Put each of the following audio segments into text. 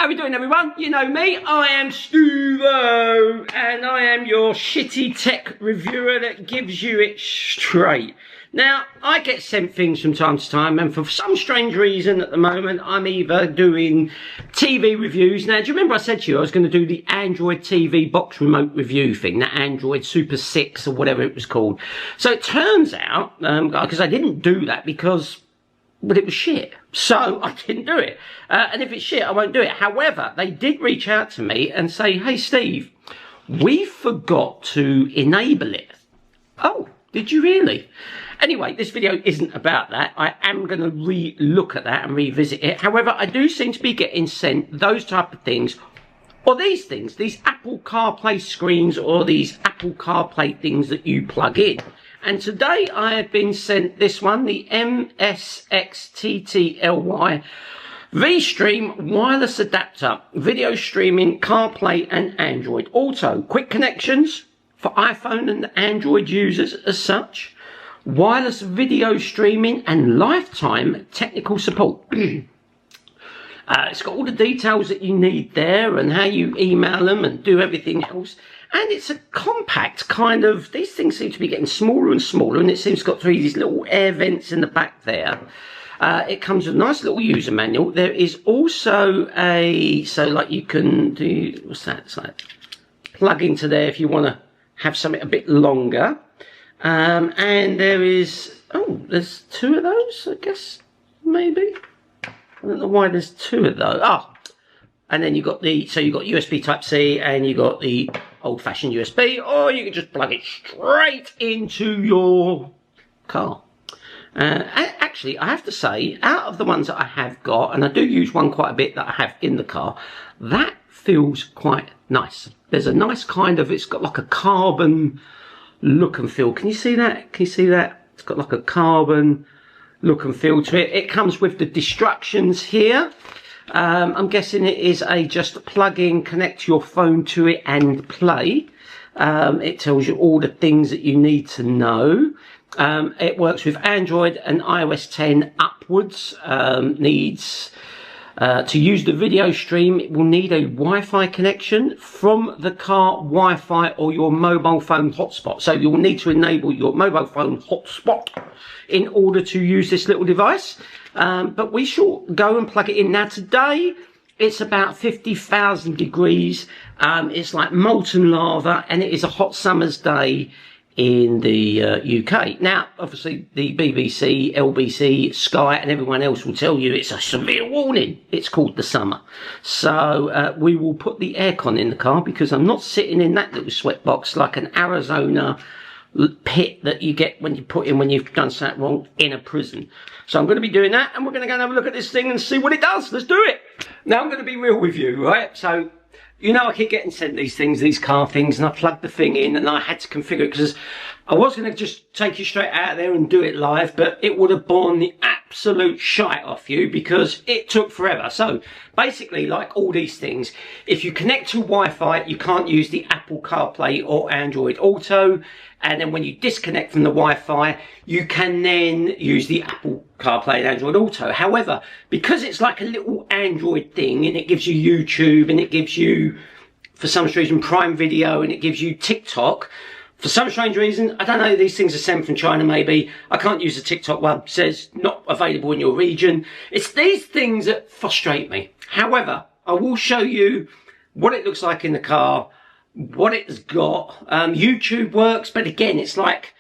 How we doing, everyone? You know me, I am Stuvo, and I am your shitty tech reviewer that gives you it straight. Now, I get sent things from time to time, and for some strange reason at the moment, I'm either doing TV reviews. Now, do you remember I said to you I was going to do the Android TV box remote review thing, the Android Super 6 or whatever it was called? So it turns out, because I didn't do that because, but it was shit. So I didn't do it. And if it's shit, I won't do it. However, they did reach out to me and say, hey, Steve, we forgot to enable it. Oh, did you really? Anyway, this video isn't about that. I am going to re-look at that and revisit it. However, I do seem to be getting sent those type of things, or these things, these Apple CarPlay screens, or these Apple CarPlay things that you plug in. And today I have been sent this one, the MSXTTLY VSTREAM wireless adapter, video streaming, CarPlay and Android Auto. Quick connections for iPhone and Android users as such. Wireless video streaming and lifetime technical support. It's got all the details that you need there and how you email them and do everything else. And it's a compact kind of, these things seem to be getting smaller and smaller, and it seems to got these little air vents in the back there. It comes with a nice little user manual. There is also a, so like you can do, what's that? It's like plug into there if you want to have something a bit longer. And there is, oh, there's two of those, I guess, maybe. I don't know why there's two of those. Oh, and then you got the, so you got USB Type-C and you got the old-fashioned USB, or you can just plug it straight into your car. Actually, I have to say, out of the ones that I have got, and I do use one quite a bit that I have in the car, that feels quite nice. There's a nice kind of, it's got like a carbon look and feel. Can you see that? Can you see that? It's got like a carbon look and feel to it. It comes with the instructions here. I'm guessing it is a just plug in, connect your phone to it and play. It tells you all the things that you need to know. It works with Android and iOS 10 upwards. Needs to use the video stream, it will need a Wi-Fi connection from the car Wi-Fi or your mobile phone hotspot. So you'll need to enable your mobile phone hotspot in order to use this little device. But we shall go and plug it in. Now today, it's about 50,000 degrees. It's like molten lava, and it is a hot summer's day in the UK. Now, obviously, the BBC, LBC, Sky, and everyone else will tell you it's a severe warning. It's called the summer. So we will put the aircon in the car because I'm not sitting in that little sweat box like an Arizona pit that you get when you put in when you've done something wrong in a prison. So I'm going to be doing that, and we're going to go and have a look at this thing and see what it does. Let's do it. Now, I'm going to be real with you, right? So, you know, I keep getting sent these things, these car things, and I plugged the thing in and I had to configure it because I was going to just take you straight out there and do it live, but it would have borne the absolute shite off you because it took forever. So basically, like all these things, if you connect to Wi-Fi, you can't use the Apple CarPlay or Android Auto. And then when you disconnect from the Wi-Fi, you can then use the Apple CarPlay and Android Auto. However, because it's like a little Android thing and it gives you YouTube and it gives you, for some strange reason, Prime Video and it gives you TikTok, for some strange reason, I don't know, these things are sent from China maybe, I can't use the TikTok one, it says not available in your region. It's these things that frustrate me. However, I will show you what it looks like in the car, what it's got. YouTube works, but again, it's like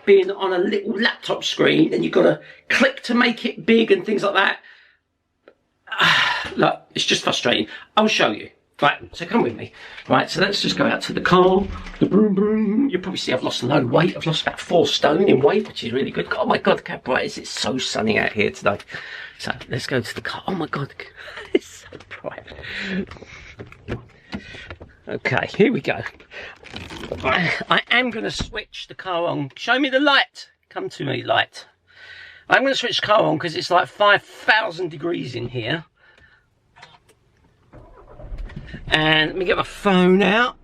being on a little laptop screen and you've got to click to make it big and things like that. Look, it's just frustrating. I'll show you. Right, so come with me. Right, so let's just go out to the car. The broom broom. You'll probably see I've lost a load of weight. I've lost about 4 stone in weight, which is really good. Oh my God, how bright is it? It's so sunny out here today. So let's go to the car. Oh my God, it's so bright. Okay, here we go. I am going to switch the car on. Show me the light. Come to me, light. I'm going to switch the car on because it's like 5,000 degrees in here. And let me get my phone out.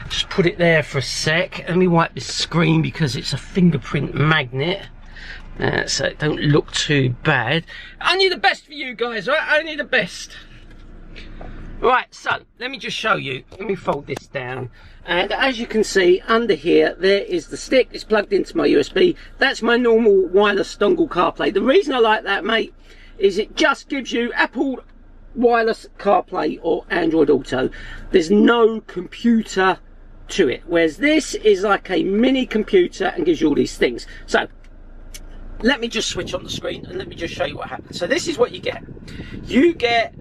Just put it there for a sec. Let me wipe this screen because it's a fingerprint magnet. so it don't look too bad. Only the best for you guys, right? Only the best. Right, so let me just show you. Let me fold this down. And as you can see, under here, there is the stick. It's plugged into my USB. That's my normal wireless dongle CarPlay. The reason I like that, mate, is it just gives you Apple wireless CarPlay or Android Auto. There's no computer to it. Whereas this is like a mini computer and gives you all these things. So, let me just switch on the screen and let me just show you what happens. So this is what you get. You get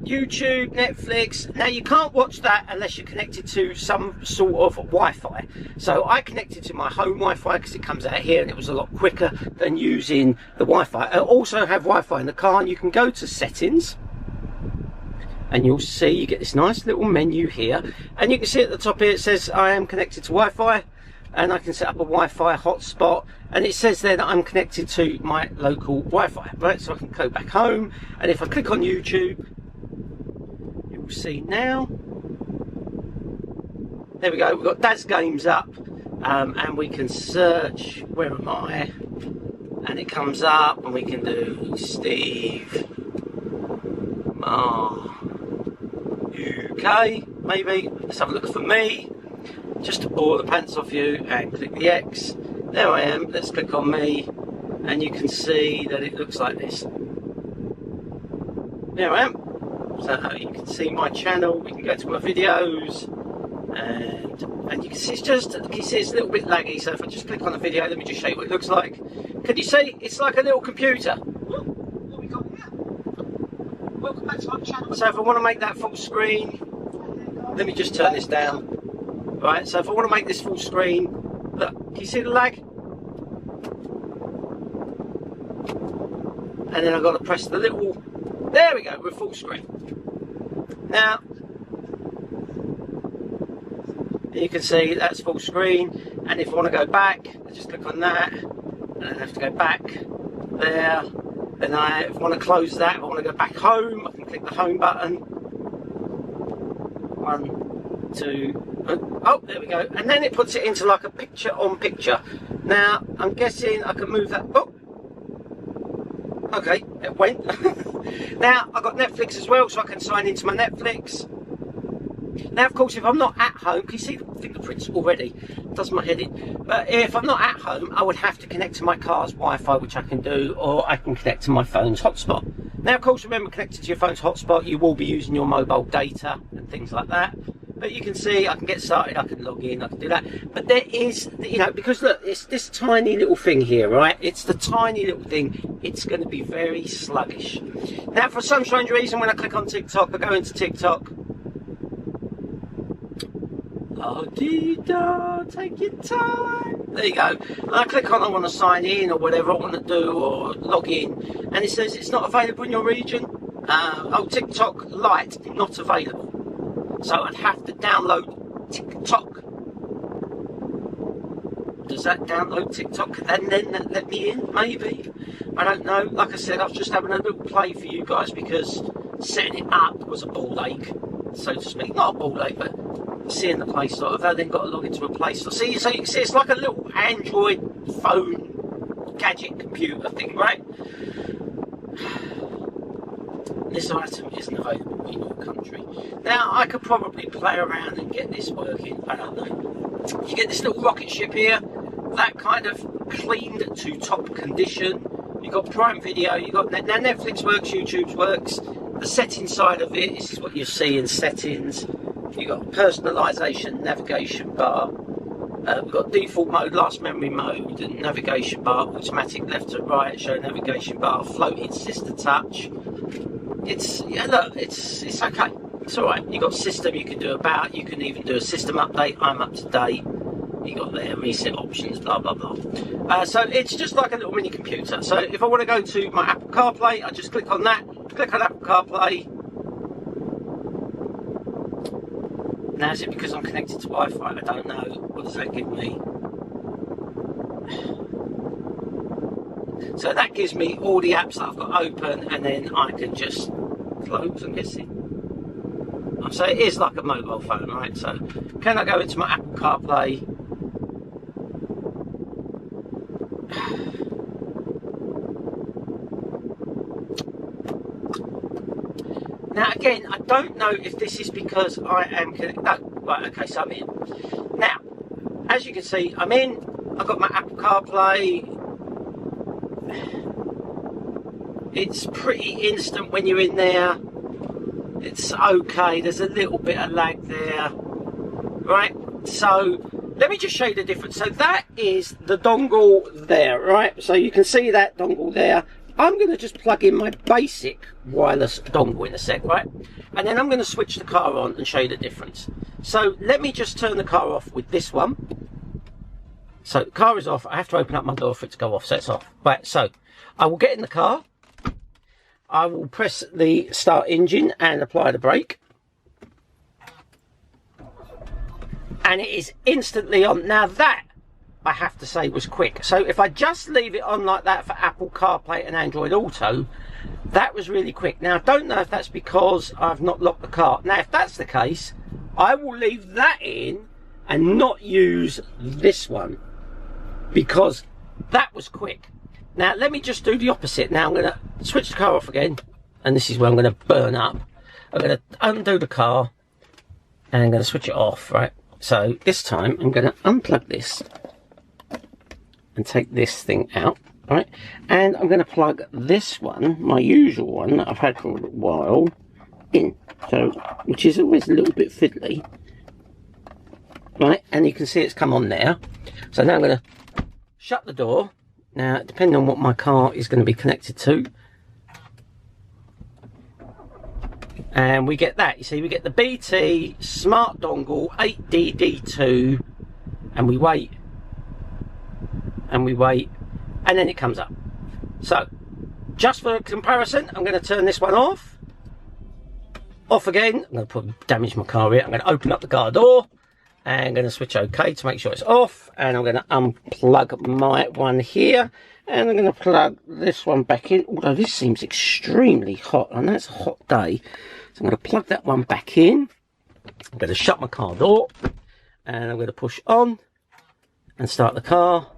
YouTube, Netflix. Now you can't watch that unless you're connected to some sort of Wi-Fi. So I connected to my home Wi-Fi because it comes out here and it was a lot quicker than using the Wi-Fi. I also have Wi-Fi in the car, and you can go to settings and you'll see you get this nice little menu here, and you can see at the top here it says I am connected to Wi-Fi, and I can set up a Wi-Fi hotspot, and it says there that I'm connected to my local Wi-Fi, right? So I can go back home, and if I click on YouTube, you will see now, there we go, we've got Dad's Games up, and we can search, where am I, and it comes up, and we can do Steve UK, maybe. Let's have a look for me, just to bore the pants off you, and click the X. There I am. Let's click on me, and you can see that it looks like this. There I am. So you can see my channel. We can go to my videos, and you can see it's just, you see it's a little bit laggy. So if I just click on the video, let me just show you what it looks like. Can you see? It's like a little computer. What we got here? Welcome back to our channel. So if I want to make that full screen, let me just turn this down. Right, so if I want to make this full screen, look, can you see the lag? And then I've got to press the little, there we go, we're full screen. Now, you can see that's full screen, and if I want to go back, I just click on that, and then I have to go back there. Then if I want to close that, if I want to go back home, I can click the home button. 1, 2, oh, there we go. And then it puts it into like a picture on picture. Now, I'm guessing I can move that. Oh, okay, it went. Now, I've got Netflix as well, so I can sign into my Netflix. Now, of course, if I'm not at home, can you see the fingerprints already? It does my head in. But if I'm not at home, I would have to connect to my car's Wi-Fi, which I can do, or I can connect to my phone's hotspot. Now, of course, remember, connected to your phone's hotspot, you will be using your mobile data and things like that. But you can see, I can get started, I can log in, I can do that. But there is, you know, because look, it's this tiny little thing here, right? It's the tiny little thing. It's going to be very sluggish. Now, for some strange reason, when I click on TikTok, I go into TikTok. Oh, dee-da, take your time. There you go. And I click on I want to sign in or whatever I want to do or log in. And it says it's not available in your region. Oh, TikTok Lite, not available. So I'd have to download TikTok. Does that download TikTok and then let me in? Maybe. I don't know. Like I said, I was just having a little play for you guys because setting it up was a ball ache, so to speak. Not a ball ache, but seeing the Play Store. I've then got to log into a Play Store. See, so you can see it's like a little Android phone gadget computer thing, right? This item isn't available in your country. Now, I could probably play around and get this working. I don't know. You get this little rocket ship here, that kind of cleaned to top condition. You've got Prime Video, you've got now Netflix works, YouTube works. The settings side of it, this is what you see in settings. You've got personalisation, navigation bar. We've got default mode, last memory mode, and navigation bar, automatic left to right, show navigation bar, floating sister touch. It's, yeah, look, it's okay. It's alright. You've got system you can do about, you can even do a system update. I'm up to date. You got there, reset options, blah blah blah. So it's just like a little mini computer. So if I want to go to my Apple CarPlay, I just click on that, click on Apple CarPlay. Now is it because I'm connected to Wi-Fi? I don't know. What does that give me? So that gives me all the apps that I've got open, and then I can just close, I'm guessing. So it is like a mobile phone, right? So can I go into my Apple CarPlay? Now again, I don't know if this is because I am connected. No, right, okay, so I'm in. Now, as you can see, I'm in. I've got my Apple CarPlay. It's pretty instant when you're in there. It's okay, there's a little bit of lag there. Right, so let me just show you the difference. So that is the dongle there, right? So you can see that dongle there. I'm going to just plug in my basic wireless dongle in a sec, right? And then I'm going to switch the car on and show you the difference. So let me just turn the car off with this one. So the car is off. I have to open up my door for it to go off, so it's off. Right, so I will get in the car. I will press the start engine and apply the brake. And it is instantly on. Now that, I have to say, was quick. So if I just leave it on like that for Apple CarPlay and Android Auto, that was really quick. Now I don't know if that's because I've not locked the car. Now if that's the case, I will leave that in and not use this one, because that was quick. Now let me just do the opposite. Now I'm going to switch the car off again, and this is where I'm going to burn up. I'm going to undo the car and I'm going to switch it off, right? So this time I'm going to unplug this and take this thing out, right? And I'm going to plug this one, my usual one that I've had for a while, in. So, which is always a little bit fiddly, right? And you can see it's come on there. So now I'm going to shut the door. Now, depending on what my car is going to be connected to, and we get that. You see, we get the BT Smart Dongle 8DD2, and we wait, and we wait, and then it comes up. So, just for comparison, I'm going to turn this one off again. I'm going to damage my car here. I'm going to open up the car door, and I'm going to switch OK to make sure it's off, and I'm going to unplug my one here, and I'm going to plug this one back in, although this seems extremely hot. I know it's a hot day, so I'm going to plug that one back in. I'm going to shut my car door, and I'm going to push on and start the car.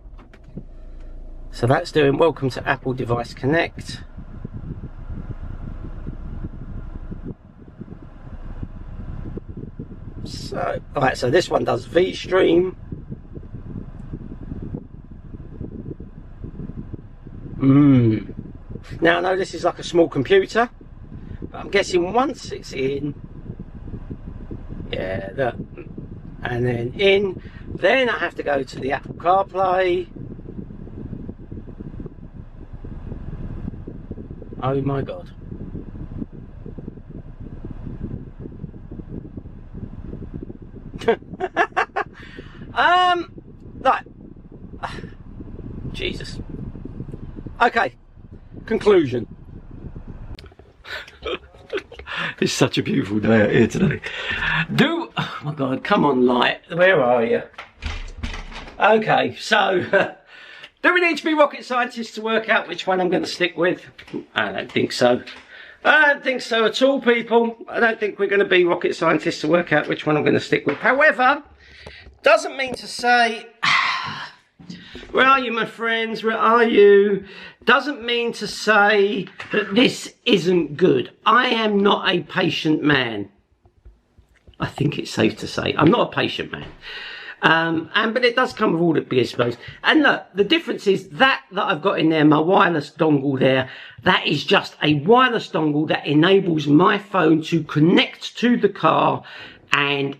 So that's doing welcome to Apple Device Connect. So, alright, so this one does VSTREAM. Now I know this is like a small computer, but I'm guessing once it's in, yeah, that, and then in, then I have to go to the Apple CarPlay. Oh my God. Right. Jesus. Okay. Conclusion. It's such a beautiful day out here today. Oh my God, come on, light. Where are you? Okay, so do we need to be rocket scientists to work out which one I'm going to stick with? I don't think so. I don't think so at all, people. I don't think we're going to be rocket scientists to work out which one I'm going to stick with. However, doesn't mean to say, where are you, my friends? Where are you? Doesn't mean to say that this isn't good. I am not a patient man. I think it's safe to say I'm not a patient man. But it does come with all the gizmos. And look, the difference is that I've got in there, my wireless dongle there, that is just a wireless dongle that enables my phone to connect to the car and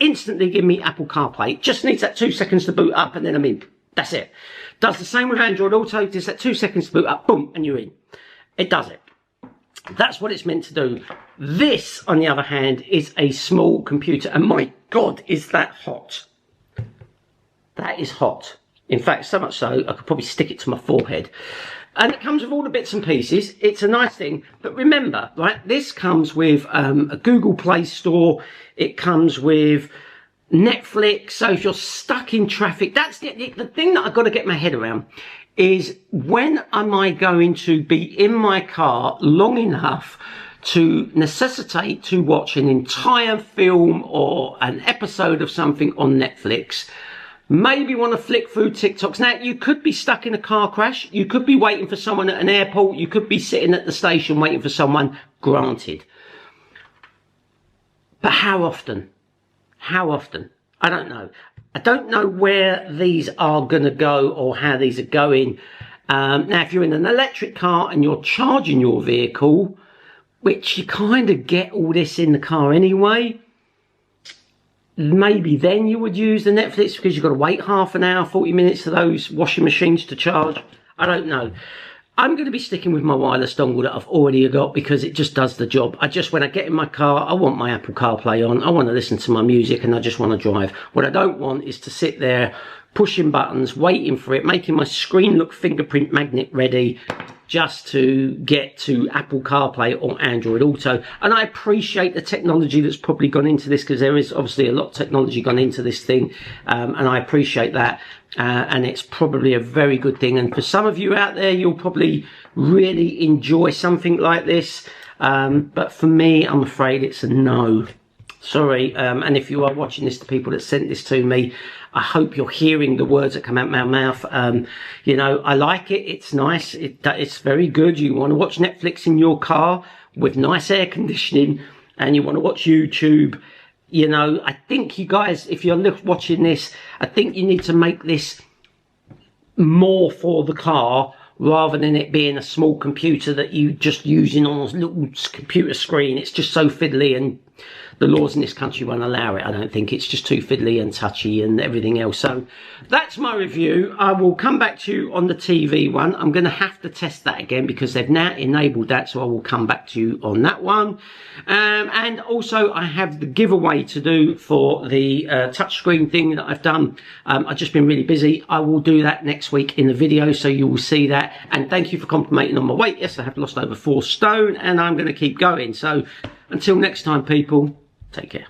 instantly give me Apple CarPlay. It just needs that 2 seconds to boot up and then I'm in. That's it. Does the same with Android Auto. Just that 2 seconds to boot up, boom, and you're in. It does it. That's what it's meant to do. This, on the other hand, is a small computer, and my God, is that hot. That is hot. In fact, so much so, I could probably stick it to my forehead. And it comes with all the bits and pieces. It's a nice thing. But remember, right, this comes with a Google Play Store. It comes with Netflix. So if you're stuck in traffic, that's the thing that I've got to get my head around is when am I going to be in my car long enough to necessitate to watch an entire film or an episode of something on Netflix. Maybe want to flick through TikToks. Now, you could be stuck in a car crash. You could be waiting for someone at an airport. You could be sitting at the station waiting for someone. Granted. But how often? How often? I don't know. I don't know where these are going to go or how these are going. Now, if you're in an electric car and you're charging your vehicle, which you kind of get all this in the car anyway, maybe then you would use the Netflix because you've got to wait half an hour, 40 minutes for those washing machines to charge. I don't know. I'm going to be sticking with my wireless dongle that I've already got because it just does the job. When I get in my car, I want my Apple CarPlay on. I want to listen to my music and I just want to drive. What I don't want is to sit there pushing buttons, waiting for it, making my screen look fingerprint magnet ready just to get to Apple CarPlay or Android Auto. And I appreciate the technology that's probably gone into this because there is obviously a lot of technology gone into this thing, and I appreciate that. And it's probably a very good thing. And for some of you out there, you'll probably really enjoy something like this. But for me, I'm afraid it's a no. Sorry. And if you are watching this, the people that sent this to me, I hope you're hearing the words that come out my mouth. You know, I like it. It's nice. It's very good. You want to watch Netflix in your car with nice air conditioning and you want to watch YouTube. You know, I think you guys, if you're watching this, I think you need to make this more for the car rather than it being a small computer that you just using on a little computer screen. It's just so fiddly and the laws in this country won't allow it. I don't think. It's just too fiddly and touchy and everything else. So that's my review. I will come back to you on the TV one. I'm going to have to test that again because they've now enabled that. So I will come back to you on that one. And also I have the giveaway to do for the touchscreen thing that I've done. I've just been really busy. I will do that next week in the video. So you will see that. And thank you for complimenting on my weight. Yes, I have lost over 4 stone and I'm going to keep going. So until next time, people, take care.